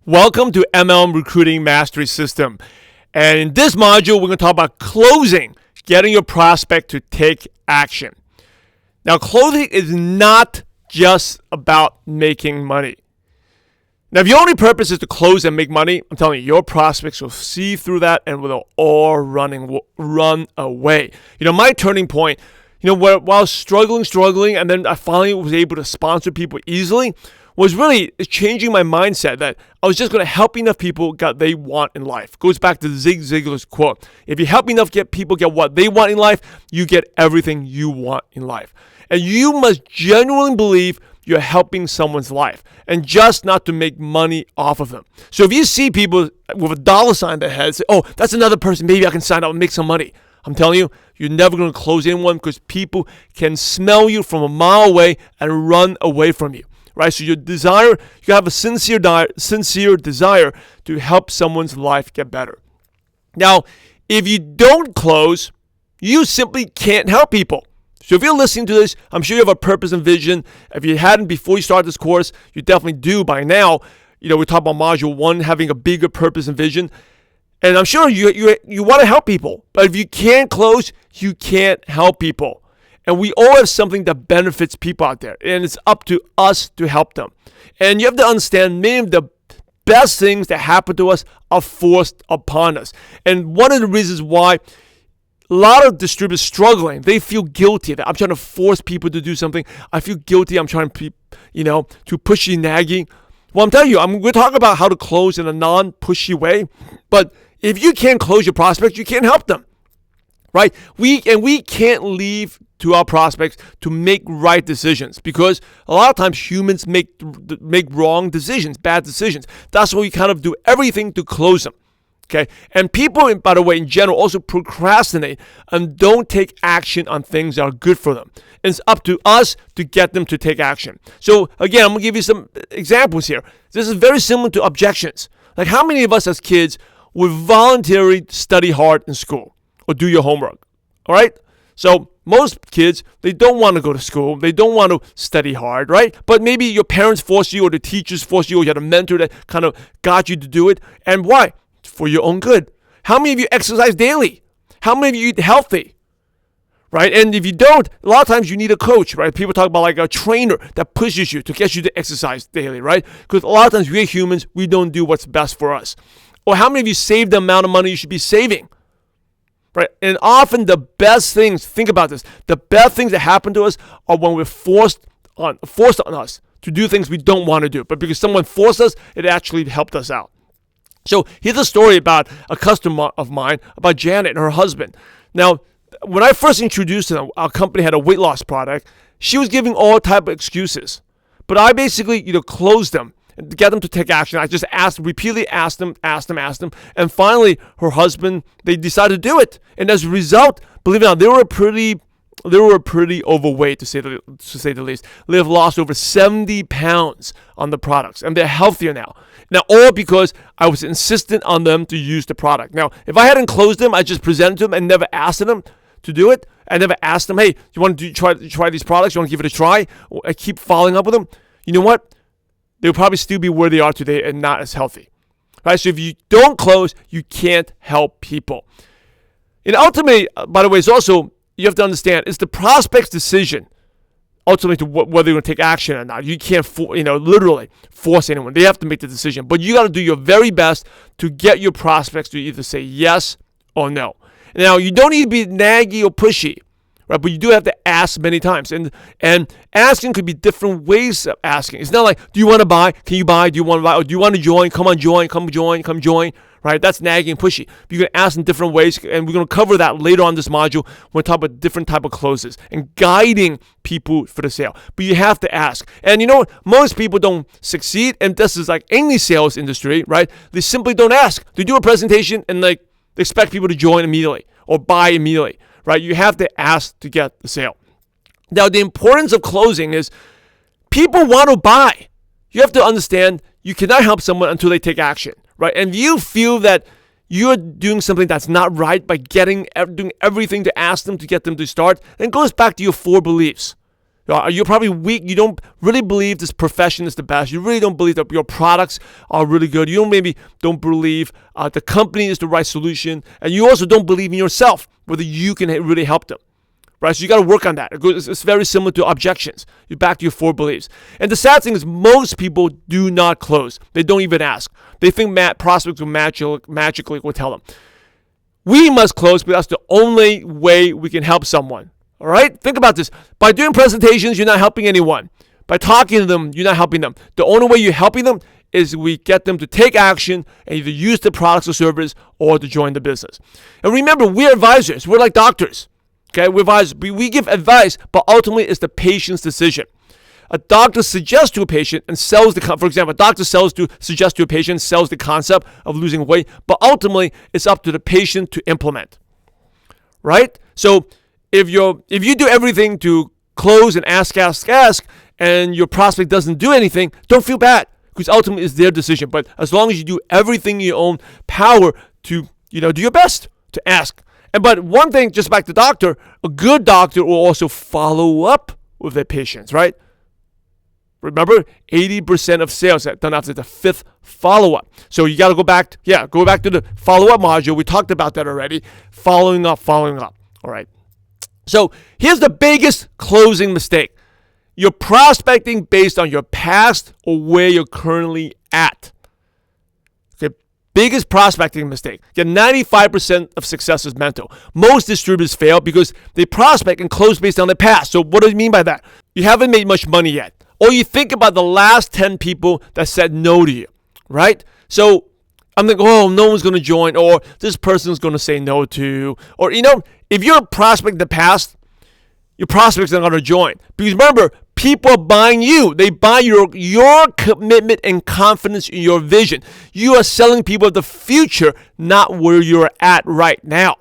Welcome to MLM Recruiting Mastery System. And in this module, we're going to talk about closing, getting your prospect to take action. Now, closing is not just about making money. Now, if your only purpose is to close and make money, I'm telling you, your prospects will see through that and will all run away. My turning point, while struggling, and then I finally was able to sponsor people easily, was really changing my mindset that I was just going to help enough people get what they want in life. Goes back to Zig Ziglar's quote. If you help enough people get what they want in life, you get everything you want in life. And you must genuinely believe you're helping someone's life and just not to make money off of them. So if you see people with a dollar sign in their head, say, oh, that's another person, maybe I can sign up and make some money. I'm telling you, you're never going to close anyone because people can smell you from a mile away and run away from you. Right, so you have a sincere desire to help someone's life get better. Now, if you don't close, you simply can't help people. So if you're listening to this, I'm sure you have a purpose and vision. If you hadn't before you start this course, you definitely do by now. We talk about module 1, having a bigger purpose and vision. And I'm sure you want to help people. But if you can't close, you can't help people. And we all have something that benefits people out there. And it's up to us to help them. And you have to understand many of the best things that happen to us are forced upon us. And one of the reasons why a lot of distributors struggling, they feel guilty that I'm trying to force people to do something. I feel guilty. I'm trying to be, too pushy, naggy. Well, I'm telling you, I'm going to talk about how to close in a non-pushy way. But if you can't close your prospects, you can't help them. Right? We can't leave to our prospects to make right decisions because a lot of times humans make wrong decisions, bad decisions. That's why we kind of do everything to close them. Okay? And people, by the way, in general, also procrastinate and don't take action on things that are good for them. And it's up to us to get them to take action. So again, I'm going to give you some examples here. This is very similar to objections. Like how many of us as kids would voluntarily study hard in school or do your homework? All right? So most kids, they don't want to go to school. They don't want to study hard, right? But maybe your parents force you or the teachers force you or you had a mentor that kind of got you to do it. And why? For your own good. How many of you exercise daily? How many of you eat healthy? Right? And if you don't, a lot of times you need a coach, right? People talk about like a trainer that pushes you to get you to exercise daily, right? Because a lot of times we're humans, we don't do what's best for us. Or how many of you save the amount of money you should be saving? Right? And often the best things, think about this, the best things that happen to us are when we're forced on us to do things we don't want to do. But because someone forced us, it actually helped us out. So here's a story about a customer of mine, about Janet and her husband. Now, when I first introduced them, our company had a weight loss product. She was giving all type of excuses. But I basically, closed them and to get them to take action. I just repeatedly asked them. And finally, her husband, they decided to do it. And as a result, believe it or not, they were pretty overweight, to say the least. They've lost over 70 pounds on the products, and they're healthier now. Now, all because I was insistent on them to use the product. Now, if I hadn't closed them, I just presented to them and never asked them to do it. I never asked them, hey, you want to try these products? You want to give it a try? I keep following up with them. You know what? They'll probably still be where they are today and not as healthy. Right? So if you don't close, you can't help people. And ultimately, by the way, it's also, you have to understand, it's the prospect's decision ultimately to whether they're going to take action or not. You can't, literally force anyone. They have to make the decision. But you got to do your very best to get your prospects to either say yes or no. Now, you don't need to be naggy or pushy, right? But you do have to ask many times. And asking could be different ways of asking. It's not like, do you want to buy? Can you buy? Do you want to buy? Or do you want to join? Come join. Right? That's nagging and pushy. But you can ask in different ways, and we're going to cover that later on this module when we talk about different type of closes and guiding people for the sale. But you have to ask. And you know what? Most people don't succeed, and this is like any sales industry, right? They simply don't ask. They do a presentation, and they expect people to join immediately or buy immediately, right? You have to ask to get the sale. Now, the importance of closing is people want to buy. You have to understand you cannot help someone until they take action. Right? And if you feel that you're doing something that's not right by doing everything to ask them to get them to start, then it goes back to your 4 beliefs. You're probably weak. You don't really believe this profession is the best. You really don't believe that your products are really good. You maybe don't believe the company is the right solution. And you also don't believe in yourself, whether you can really help them. Right? So you got to work on that. It's very similar to objections. You're back to your 4 beliefs. And the sad thing is most people do not close. They don't even ask. They think prospects will magically will tell them. We must close because that's the only way we can help someone. All right? Think about this. By doing presentations, you're not helping anyone. By talking to them, you're not helping them. The only way you're helping them is we get them to take action and either use the products or service or to join the business. And remember, we're advisors. We're like doctors. Okay, we give advice, but ultimately it's the patient's decision. A doctor suggests to a patient and sells for example, a doctor suggests to a patient, sells the concept of losing weight, but ultimately it's up to the patient to implement. Right? So if you do everything to close and ask, and your prospect doesn't do anything, don't feel bad because ultimately it's their decision. But as long as you do everything in your own power to do your best to ask. But one thing, just back to doctor, a good doctor will also follow up with their patients, right? Remember, 80% of sales are done after the 5th follow-up. So you got to go back to the follow-up module. We talked about that already. Following up. All right. So here's the biggest closing mistake. You're prospecting based on your past or where you're currently at. Biggest prospecting mistake. 95% of success is mental. Most distributors fail because they prospect and close based on their past. So what do you mean by that? You haven't made much money yet. Or you think about the last 10 people that said no to you, right? So I'm like, no one's going to join, or this person's going to say no to, or if you're a prospect in the past, your prospects are not going to join. Because remember, people are buying you. They buy your commitment and confidence in your vision. You are selling people the future, not where you're at right now.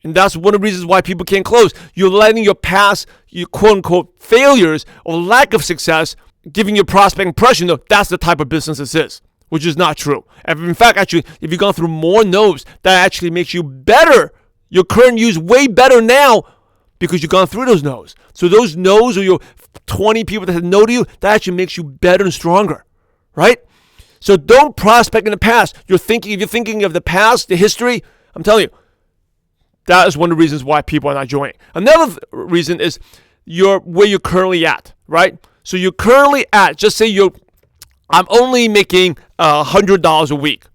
And that's one of the reasons why people can't close. You're letting your past, your quote-unquote failures or lack of success, giving your prospect impression that that's the type of business this is, which is not true. And in fact, actually, if you've gone through more no's, that actually makes you better. Your current you is way better now because you've gone through those no's. So those no's, or your 20 people that said no to you, that actually makes you better and stronger, right? So don't prospect in the past. If you're thinking of the past, the history, I'm telling you, that is one of the reasons why people are not joining. Another reason is where you're currently at, right? So you're currently at, just say I'm only making $100 a week.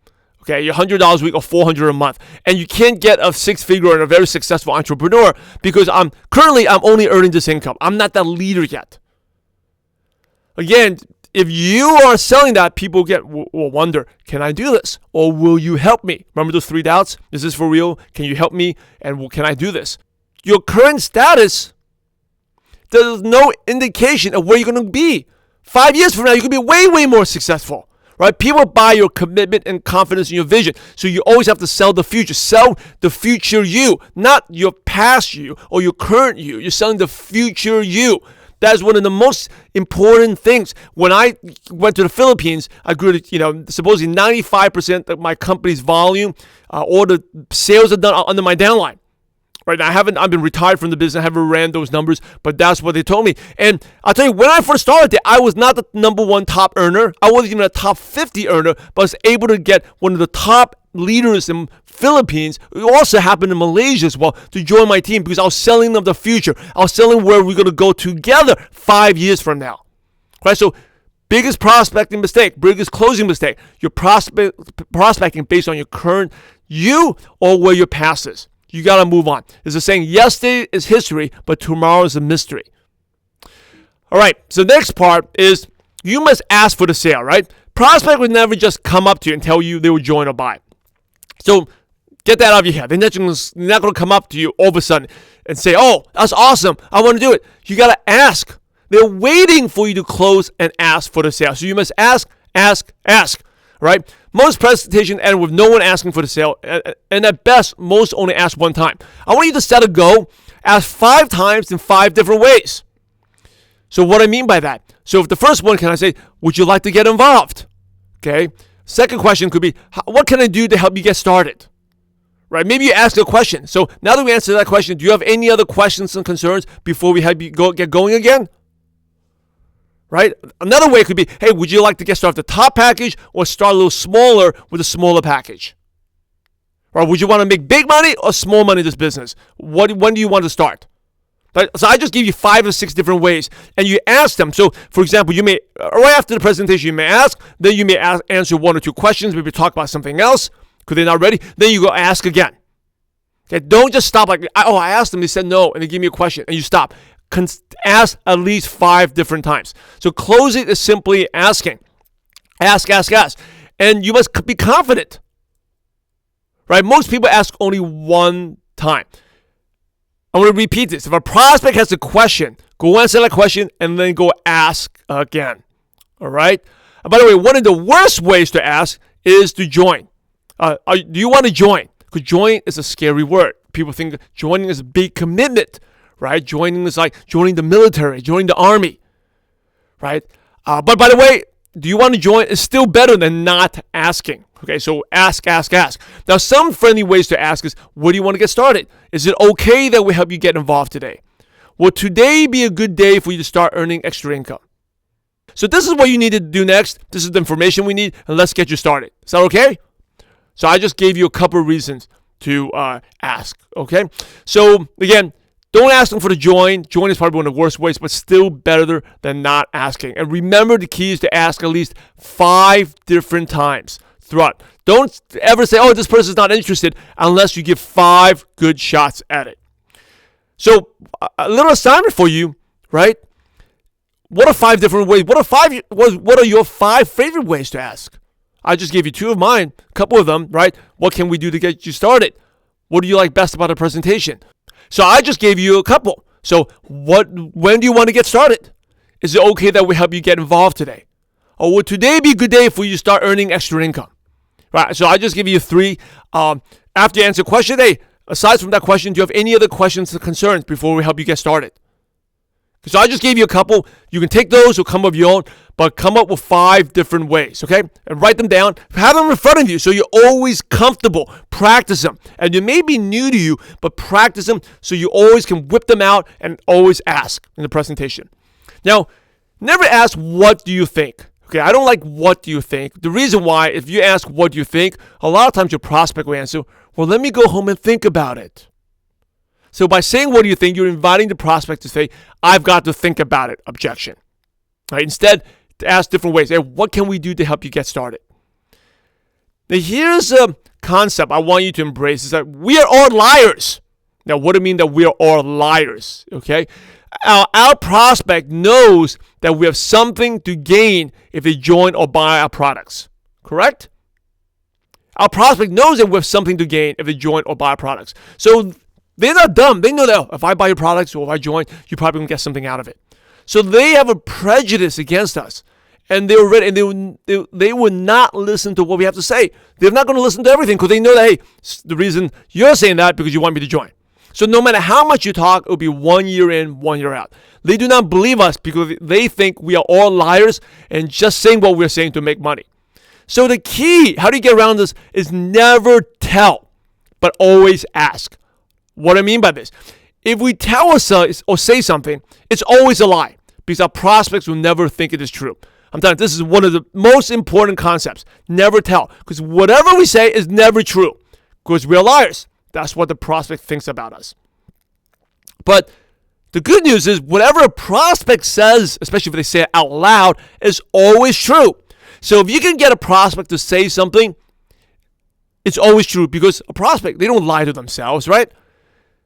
Okay, you're $100 a week or $400 a month, and you can't get a 6-figure and a very successful entrepreneur because I'm only earning this income. I'm not that leader yet. Again, if you are selling that, people will wonder, can I do this? Or will you help me? Remember those 3 doubts? Is this for real? Can you help me? And can I do this? Your current status, there's no indication of where you're going to be. 5 years from now, you could be way, way more successful. Right? People buy your commitment and confidence in your vision. So you always have to sell the future. Sell the future you, not your past you or your current you. You're selling the future you. That is one of the most important things. When I went to the Philippines, I grew to, supposedly 95% of my company's volume, all the sales are done under my downline. Right now, I've been retired from the business. I haven't ran those numbers, but that's what they told me. And I'll tell you, when I first started it, I was not the number 1 top earner. I wasn't even a top 50 earner, but I was able to get one of the top leaders in Philippines. It also happened in Malaysia as well to join my team because I was selling them the future. I was selling where we're going to go together 5 years from now. Right? So biggest prospecting mistake, biggest closing mistake, you're prospecting based on your current you or where your past is. You got to move on. There's a saying, yesterday is history, but tomorrow is a mystery. All right, so the next part is you must ask for the sale, right? Prospect would never just come up to you and tell you they would join or buy. So get that out of your head. They're not going to come up to you all of a sudden and say, oh, that's awesome. I want to do it. You got to ask. They're waiting for you to close and ask for the sale. So you must ask, right? Most presentations end with no one asking for the sale, and at best, most only ask one time. I want you to set a goal, ask 5 times in 5 different ways. So what I mean by that, so if the first one, can I say, would you like to get involved? Okay. Second question could be, what can I do to help you get started? Right? Maybe you ask a question. So now that we answered that question, do you have any other questions and concerns before we have you get going again? right? Another way could be, hey, would you like to get started with the top package or start a little smaller with a smaller package? Or would you want to make big money or small money in this business? When do you want to start? Right? So I just give you 5 or 6 different ways, and you ask them. So, for example, you may, right after the presentation, you may ask, then you may answer 1 or 2 questions, maybe talk about something else, because they're not ready. Then you go ask again. Okay, don't just stop like, I asked them, they said no, and they give me a question, and you stop. Ask at least 5 different times. So closing is simply asking. Ask. And you must be confident. Right? Most people ask only 1 time. I want to repeat this. If a prospect has a question, go answer that question and then go ask again. All right? By the way, one of the worst ways to ask is to join. Do you want to join? Because join is a scary word. People think joining is a big commitment, right? Joining is like joining the military, joining the army, right? But by the way, do you want to join? It's still better than not asking. Okay, so ask. Now, some friendly ways to ask is, what do you want to get started? Is it okay that we help you get involved today? Will today be a good day for you to start earning extra income? So this is what you need to do next. This is the information we need, and let's get you started. Is that okay? So I just gave you a couple of reasons to ask, okay? So again, don't ask them for the join. Join is probably one of the worst ways, but still better than not asking. And remember, the key is to ask at least 5 different times throughout. Don't ever say, oh, this person's not interested, unless you give 5 good shots at it. So a little assignment for you, right? What are 5 different ways? What are your 5 favorite ways to ask? I just gave you 2 of mine, a couple of them, right? What can we do to get you started? What do you like best about the presentation? So I just gave you a couple. So when do you want to get started? Is it okay that we help you get involved today? Or would today be a good day for you to start earning extra income? Right, so I just give you 3. After you answer question, hey, aside from that question, do you have any other questions or concerns before we help you get started? So I just gave you a couple. You can take those or come up with your own, but come up with 5 different ways, okay? And write them down. Have them in front of you so you're always comfortable. Practice them. And they may be new to you, but practice them so you always can whip them out and always ask in the presentation. Now, never ask, what do you think? Okay, I don't like what do you think. The reason why, if you ask what do you think, a lot of times your prospect will answer, well, let me go home and think about it. So by saying what do you think, you're inviting the prospect to say, I've got to think about it, objection. Right? Instead, to ask different ways. Hey, what can we do to help you get started? Now, here's a concept I want you to embrace, is that we are all liars. Now, what do you mean that we are all liars? Okay? Our prospect knows that we have something to gain if they join or buy our products. Correct? Our prospect knows that we have something to gain if they join or buy our products. So they're not dumb. They know that, oh, if I buy your products or if I join, you're probably going to get something out of it. So they have a prejudice against us. And they're ready, and they will not listen to what we have to say. They're not going to listen to everything because they know that, hey, the reason you're saying that because you want me to join. So no matter how much you talk, it will be 1 year in, 1 year out. They do not believe us because they think we are all liars and just saying what we're saying to make money. So the key, how do you get around this, is never tell, but always ask. What I mean by this, if we tell ourselves or say something, it's always a lie because our prospects will never think it is true. I'm telling you, this is one of the most important concepts. Never tell, because whatever we say is never true because we're liars. That's what the prospect thinks about us. But the good news is whatever a prospect says, especially if they say it out loud, is always true. So if you can get a prospect to say something, it's always true because a prospect, they don't lie to themselves, right?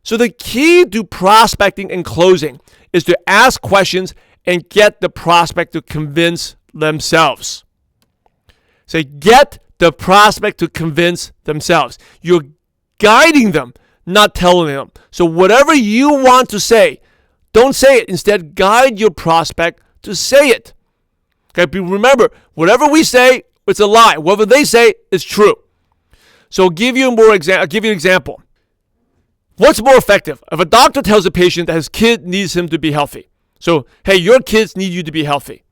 So the key to prospecting and closing is to ask questions and get the prospect to convince themselves. So get the prospect to convince themselves. You're guiding them, not telling them. So whatever you want to say, don't say it. Instead, guide your prospect to say it. Okay, but remember, whatever we say, it's a lie. Whatever they say is true. So I'll give you an example. What's more effective? If a doctor tells a patient that his kid needs him to be healthy. So, hey, your kids need you to be healthy.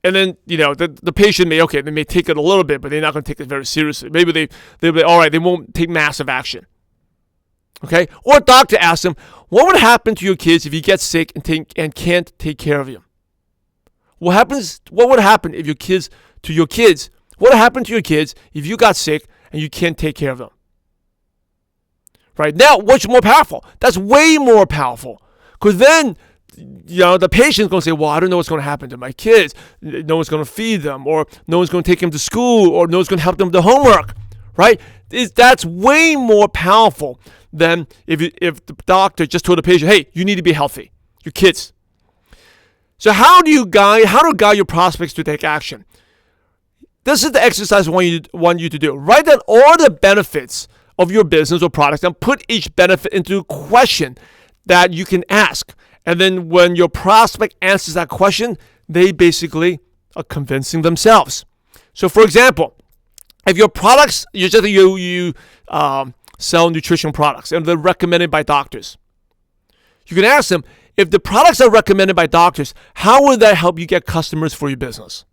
And then, the patient they may take it a little bit, but they're not going to take it very seriously. Maybe they'll be, all right, they won't take massive action. Okay? Or a doctor asks them, what would happen to your kids if you get sick and can't take care of them? What would happen if your kids what would happen to your kids if you got sick and you can't take care of them? Right now, what's more powerful? That's way more powerful. Because then, the patient's going to say, well, I don't know what's going to happen to my kids. No one's going to feed them, or no one's going to take them to school, or no one's going to help them with the homework, right? That's way more powerful than if the doctor just told the patient, hey, you need to be healthy, your kids. So how do you guide your prospects to take action? This is the exercise I want you to do. Write down all the benefits of your business or products and put each benefit into a question that you can ask. And then when your prospect answers that question, they basically are convincing themselves. So for example, if your products, you sell nutrition products and they're recommended by doctors, you can ask them, if the products are recommended by doctors, how will that help you get customers for your business?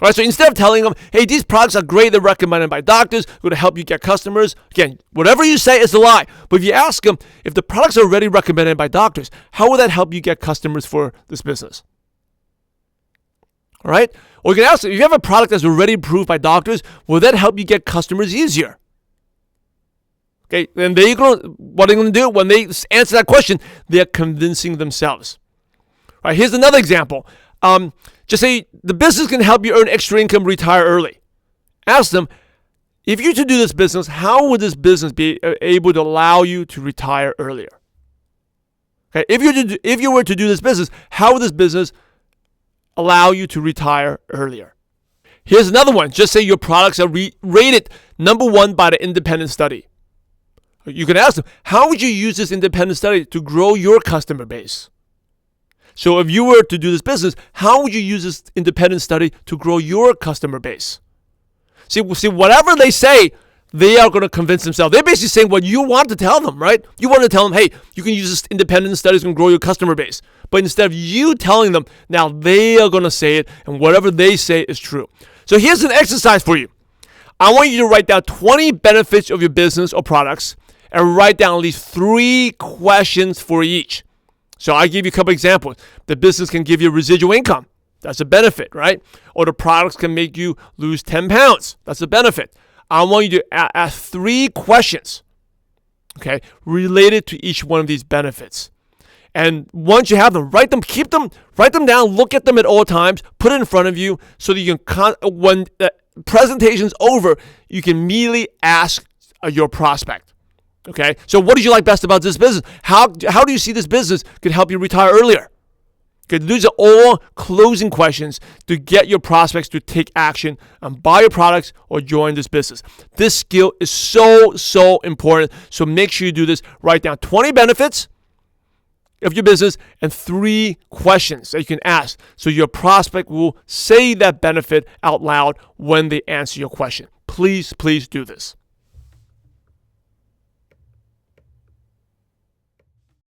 All right, so instead of telling them, hey, these products are great, they're recommended by doctors, going to help you get customers. Again, whatever you say is a lie. But if you ask them, if the products are already recommended by doctors, how will that help you get customers for this business? All right? Or you can ask them, if you have a product that's already approved by doctors, will that help you get customers easier? Okay, then what are they going to do? When they answer that question, they're convincing themselves. All right, here's another example. Just say the business can help you earn extra income, retire early. Ask them, if you to do this business, how would this business be able to allow you to retire earlier? Okay, if you were to do this business, how would this business allow you to retire earlier? Here's another one. Just say your products are rated number 1 by the independent study. You can ask them, how would you use this independent study to grow your customer base? So if you were to do this business, how would you use this independent study to grow your customer base? See, whatever they say, they are going to convince themselves. They're basically saying what you want to tell them, right? You want to tell them, hey, you can use this independent study to grow your customer base. But instead of you telling them, now they are going to say it, and whatever they say is true. So here's an exercise for you. I want you to write down 20 benefits of your business or products, and write down at least 3 questions for each. So I give you a couple examples. The business can give you residual income. That's a benefit, right? Or the products can make you lose 10 pounds. That's a benefit. I want you to ask 3 questions, okay, related to each one of these benefits. And once you have them, write them down, look at them at all times, put it in front of you so that you can, when the presentation's over, you can immediately ask your prospect. Okay, so what did you like best about this business? How do you see this business could help you retire earlier? Okay, these are all closing questions to get your prospects to take action and buy your products or join this business. This skill is so important. So make sure you do this. Write down 20 benefits of your business and 3 questions that you can ask so your prospect will say that benefit out loud when they answer your question. Please do this.